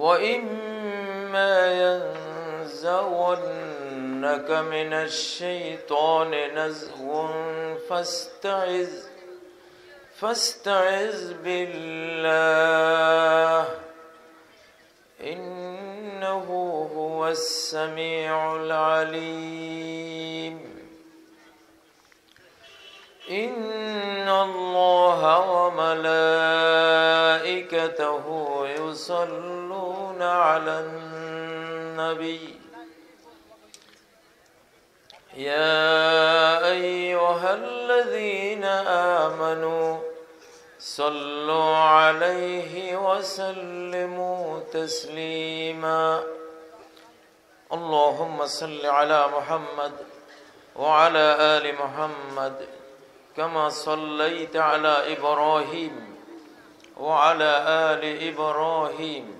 وإما ينزغنك من الشيطان نزغ فاستعذ بالله إنه هو السميع العليم إن الله وملائكته يصلون على النبي يا أيها الذين آمنوا صلوا عليه وسلموا تسليما اللهم صل على محمد وعلى آل محمد كما صليت على إبراهيم وعلى آل إبراهيم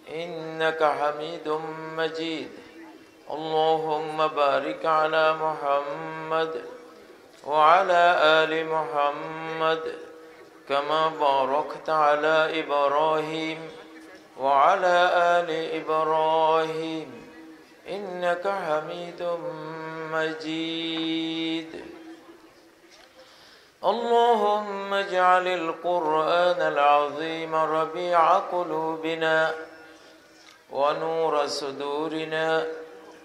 إنك حميد مجيد اللهم بارك على محمد وعلى آل محمد كما باركت على إبراهيم وعلى آل إبراهيم إنك حميد مجيد اللهم اجعل القرآن العظيم ربيع قلوبنا ونور صدورنا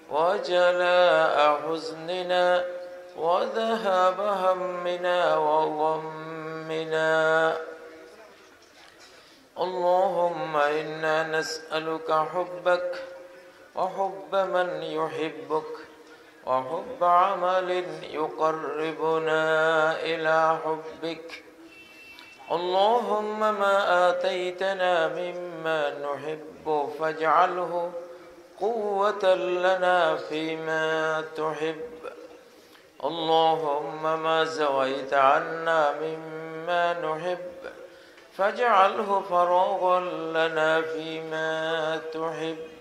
وجلاء حزننا وذهاب همنا وغمنا اللهم إنا نسألك حبك وحب من يحبك وحب عمل يقربنا إلى حبك اللهم ما آتيتنا مما نحب فاجعله قوة لنا فيما تحب اللهم ما زويت عنا مما نحب فاجعله فراغا لنا فيما تحب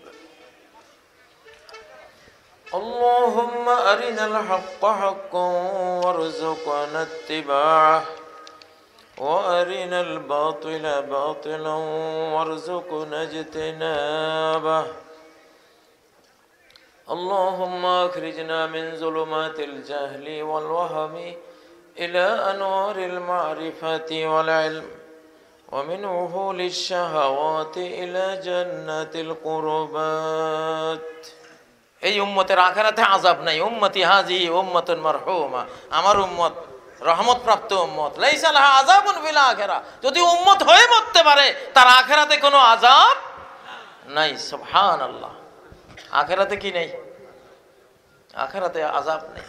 اللهم أرنا الحق حقا وارزقنا اتباعه وأرنا الباطل باطلا وارزقنا اجتنابه اللهم أخرجنا من ظلمات الجهل والوهم إلى أنوار المعرفة والعلم ومن وهول الشهوات إلى جنات القربات এই উম্মতের আখিরাতে আযাব নাই উম্মতি হাযিহি উম্মাতুন মারহুমা আমার উম্মত রহমত প্রাপ্ত উম্মত লাইসা লাহা আযাবুন ফিল আখিরা যদি উম্মত হয়ে মরতে পারে তার আখিরাতে কোনো আযাব নাই সুবহানাল্লাহ আখিরাতে কি নেই আখিরাতে আযাব নেই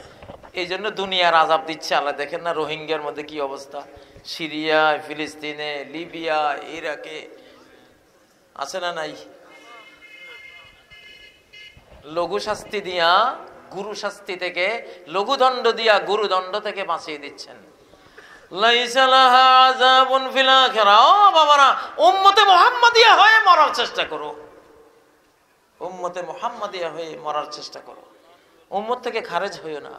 এইজন্য দুনিয়ার আযাব দিচ্ছে আল্লাহ দেখেন না রোহিঙ্গার মধ্যে কি অবস্থা সিরিয়া ফিলিস্তিনে লিবিয়া ইরাকে আছে না নাই লঘু শাস্তি দিয়া গুরু শাস্তি থেকে লঘু দণ্ড দিয়া গুরু দণ্ড থেকে বাঁচিয়ে দিচ্ছেন লাইসা লাহা আযাবুন ফিল আখিরা ও বাবারা উম্মতে মুহাম্মাদিয়া হয়ে মরার চেষ্টা করো উম্মতে মুহাম্মাদিয়া হয়ে মরার চেষ্টা করো উম্মত থেকে খারেজ হইও না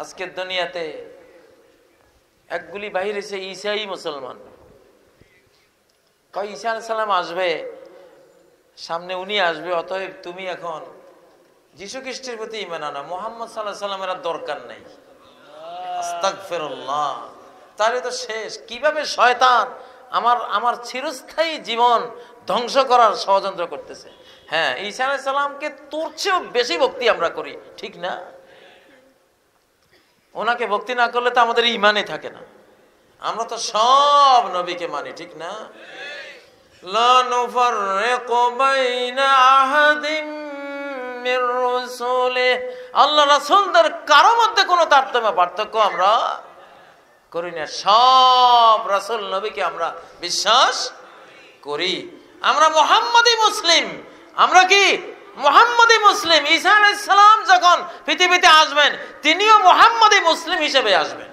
আজকের দুনিয়াতে একগুলি বাহির হয়েছে ঈসাই মুসলমান কয় ঈসা আলাইহিস সালাম আসবে সামনে উনি আসবে অতএব তুমি এখন যীশু খ্রিস্টের প্রতি ঈমান আনো মুহাম্মদ সাল্লাল্লাহু আলাইহি সাল্লামের দরকার নাই আস্তাগফিরুল্লাহ তাহলে তো শেষ কিভাবে শয়তান আমার চিরস্থায়ী জীবন ধ্বংস করার ষড়যন্ত্র করতেছে হ্যাঁ ঈসা আলাইহিস সালামকে তোর চেয়েও বেশি ভক্তি আমরা করি ঠিক না ওনাকে ভক্তি না করলে তো আমাদের ঈমানই থাকে না আমরা তো সব নবীকে মানি ঠিক না লা নুফাররিকু বাইনা আহাদিম মির রাসূলিহি আল্লাহ রাসূলদের কারো মধ্যে কোনো তারতম্য পার্থক্য আমরা করি না সব রাসূল নবীকে আমরা বিশ্বাস করি আমরা মুহাম্মাদি মুসলিম আমরা কি মুহাম্মাদি মুসলিম ঈসা আলাইহিস সালাম যখন পৃথিবীতে আসবেন তিনিও মুহাম্মাদি মুসলিম হিসেবে আসবেন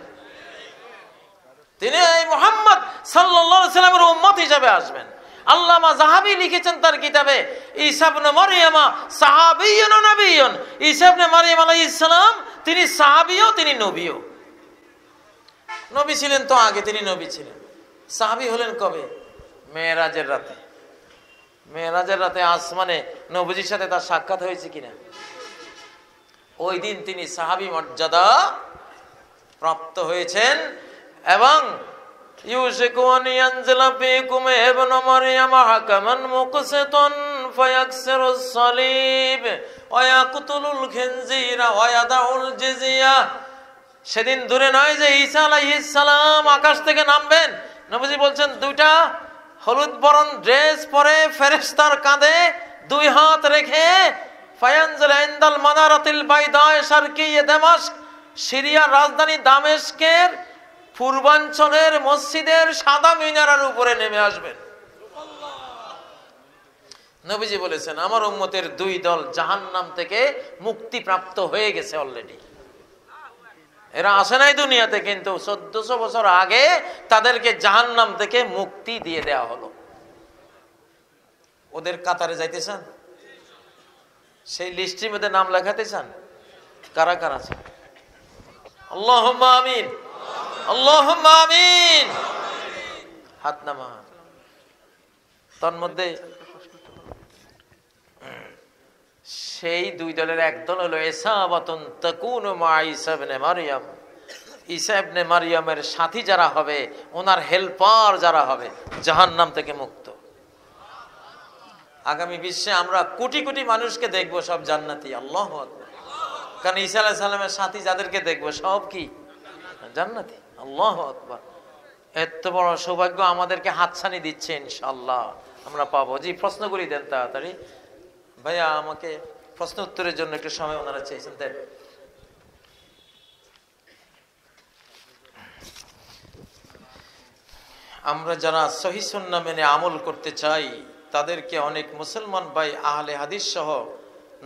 তিনি এই মুহাম্মদ সাল্লাল্লাহু আলাইহি সাল্লামের উম্মত হিসেবে আসবেন আল্লামা যাহাবী লিখেছেন তার কিতাবে ঈসা ইবনে মারইয়াম সাহাবিয়্যুন ওয়া নবিয়্যুন ঈসা ইবনে মারইয়াম আলাইহিস সালাম তিনি সাহাবীও তিনি নবীও নবী ছিলেন তো আগে তিনি নবী ছিলেন সাহাবী হলেন কবে মেরাজের রাতে মেরাজের রাতে আসমানে নবীজির সাথে তার সাক্ষাৎ হয়েছে কিনা? ওই দিন তিনি সাহাবী মর্যাদা প্রাপ্ত হয়েছেন। এবং ইউশিকু আন ইয়ানজিলা ফীকুম ইবনু মারইয়াম হাকামান মুকসিতান ফায়াকসিরুস সালিব ওয়া ইয়াকতুলুল খিনজিরা ওয়া ইয়াদাউল জিজিয়া। সেদিন দূরে নয় যে ঈসা আলাইহিস সালাম আকাশ থেকে নামবেন। নবীজি বলছেন, দুইটা হলুদ বরণ ড্রেস পরে ফেরেশতার কাঁধে দুই হাত রেখে ফায়ানজিল ইনদাল মানারাতিল বাইদা শারকিয়্যা দামাস্ক, সিরিয়ার রাজধানী দামেস্কের পূর্বাঞ্চলের মসজিদের সাদা মিনারের উপরে নেমে আসবেন। নবীজি বলেছেন, আমার উম্মতের দুই দল জাহান্নাম থেকে মুক্তি প্রাপ্ত হয়ে গেছে অলরেডি। এরা আসে নাই দুনিয়াতে, কিন্তু 1400 বছর আগে তাদেরকে জাহান্নাম থেকে মুক্তি দিয়ে দেওয়া হলো। ওদের কাতারে যাইতে চান? সেই লিস্টের মধ্যে নাম লেখাতে চান? কারা কারা চান? আল্লাহুম্মা আমিন, আল্লাহুম্মা আমিন। হাত নামা। তার মধ্যে সেই দুই দলের এক দল হলো ইসাবাতুন তাকুনু মা ঈসা ইবনে মারইয়াম। ঈসা ইবনে মারইয়ামের সাথী যারা হবে, ওনার হেল্পার যারা হবে, জাহান্নাম থেকে মুক্ত। আগামী বিশ্বে আমরা কোটি কোটি মানুষকে দেখবো সব জান্নাতি। আল্লাহু আকবার। কারণ ঈসা আলাইহিস সালামের সাথী যাদেরকে দেখবো সব কি জান্নাতি। আল্লাহু আকবার। এত বড় সৌভাগ্য আমাদেরকে হাতছানি দিচ্ছে, ইনশাআল্লাহ আমরা পাবো। জি, প্রশ্নগুলি দেন তাড়াতাড়ি। ভাইয়া আমাকে প্রশ্ন উত্তরের জন্য একটু সময় ওনারা চেয়েছেন, দেন। আমরা যারা সহিহ সুন্নাহ মেনে আমল করতে চাই, তাদেরকে অনেক মুসলমান ভাই আহলে হাদিস সহ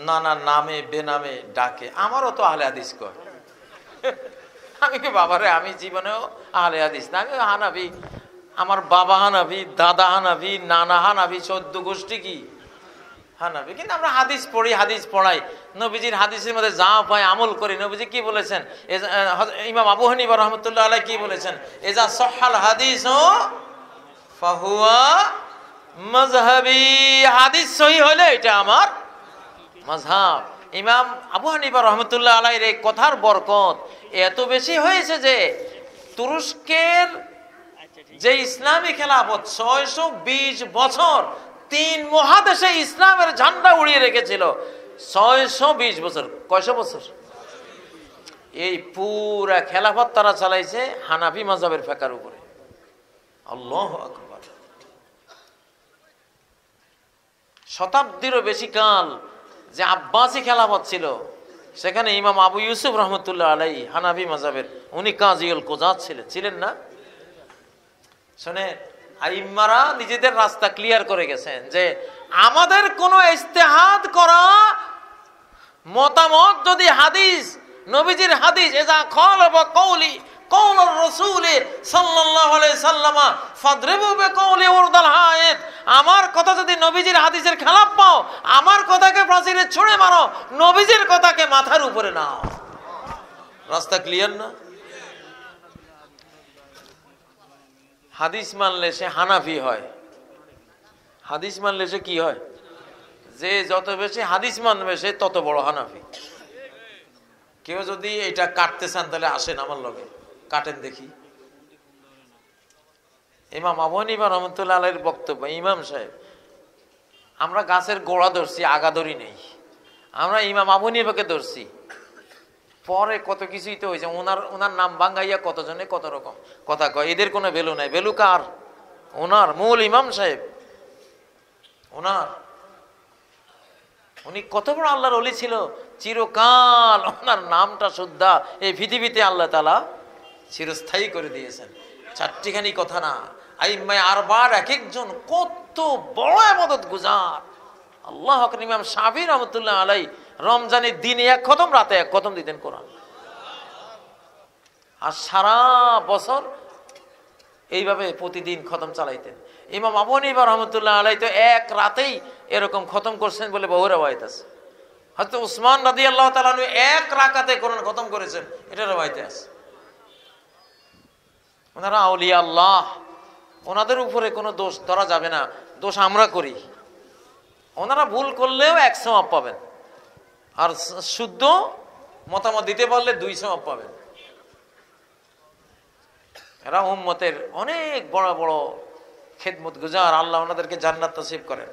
নানা নামে বেনামে ডাকে। আমারও তো আহলে হাদিস কয়। আমি কি বাবারে, আমি জীবনেও আহলে হাদিস না, আমি হানাফি। আমার বাবা হানাফি, দাদা হানাফি, নানা হানাফি, 14 গোষ্ঠী কি হানাফি। কিন্তু আমরা হাদিস পড়ি, হাদিস পড়াই, নবীজির হাদিসের মধ্যে যা পাই আমল করি। নবীজি কি বলেছেন? ইমাম আবু হানিফা রাহমাতুল্লাহ আলাইহি কি বলেছেন? ইজা সাহহাল হাদিস ফাহুয়া মাযহাবি। হাদিস সহিহ হলে এটা আমার মাযহাব। ইমাম আবু হানিফা রাহমাতুল্লাহ আলাইহির এই কথার বরকত এত বেশি হয়েছে যে তুরস্কের যে ইসলামী খেলাফত 620 বছর 3 মহাদেশে ইসলামের ঝান্ডা উড়িয়ে রেখেছিল। 620 বছর। কয়শো বছর? এই পুরা খেলাফত তারা চালাইছে হানাফি মাযহাবের ফিকহের উপরে। আল্লাহু আকবার। শতাব্দীরও বেশি কাল যে আব্বাসী খেলাফত ছিল, সেখানে ইমাম আবু ইউসুফ রহমতুল্লাহ আলাইহি হানাফি মাযহাবের, উনি কাজীউল কুযাত ছিলেন না? শুনে আইম্মারা নিজেদের রাস্তা ক্লিয়ার করে গেছেন যে আমাদের কোনো ইজতিহাদ করা মতামত যদি হাদিস, নবীজির হাদিস, এজা খালাফা কওলি কওলুর রাসূল সাল্লাল্লাহু আলাইহি সাল্লাম ফাদরিবু বিকওলি উরদাল হায়েত, আমার কথা যদি নবীজির হাদিসের খেলাফ পাও, আমার কথাকে প্রাচীরে ছুঁড়ে মারো, নবীজির কথাকে মাথার উপরে নাও। রাস্তা ক্লিয়ার না? হাদিস মানলে সে হানাফি হয়। হাদিস মানলে সে কি হয়? যে যত বেশি হাদিস মানবে সে তত বড় হানাফি। কেউ যদি এটা কাটতে চান তাহলে আসেন আমার লগে, কাটেন দেখি। ইমাম আবু হানিফা রাহমাতুল্লাহ আলাইহির বক্তব্য, ইমাম সাহেব, আমরা গাছের গোড়া ধরছি, আগা ধরি নেই। আমরা ইমাম আবু হানিফাকে ধরছি, পরে কত কিছুই তো হয়েছে। ওনার নাম বাঙ্গাইয়া কতজনে কত রকম কথা কয়, এদের কোনো ভ্যালু নাই। ভ্যালু কার? ওনার মূল ইমাম সাহেব। উনি কত বড় আল্লাহর ওলি ছিল, চিরকাল ওনার নামটা সুদ্ধা এই পৃথিবীতে আল্লাহ তাআলা চিরস্থায়ী করে দিয়েছেন। চারটিখানি কথা না, আইম্মায়ে আরবার এক একজন কত বড় ইবাদত গুজার। আল্লাহ আকবার। ইমাম শাফিঈ রাহমাতুল্লাহ আলাইহি রমজানের দিনে 1 খতম, রাতে 1 খতম দিতেন কোরআন। আর সারা বছর এইভাবে প্রতিদিন খতম চালাইতেন। ইমাম আবু হানিফা রাহমাতুল্লাহ আলাইহি তো 1 রাতেই এরকম খতম করছেন বলে বহু রওয়ায়াত আছে। হযরত উসমান রাদিয়াল্লাহু তাআলা 1 রাকাতে কোরআন খতম করেছেন, এটা রওয়ায়াতে আছে। ওনারা আউলিয়া আল্লাহ, ওনাদের উপরে কোনো দোষ ধরা যাবে না। দোষ আমরা করি, ওনারা ভুল করলেও 1 সওয়াব পাবেন, আর শুদ্ধ মতামত দিতে পারলে 2 সওয়াব পাবেন। এরা উম্মতের অনেক বড় বড় খেদমত গুজার, আল্লাহ ওনাদেরকে জান্নাত নসিব করেন।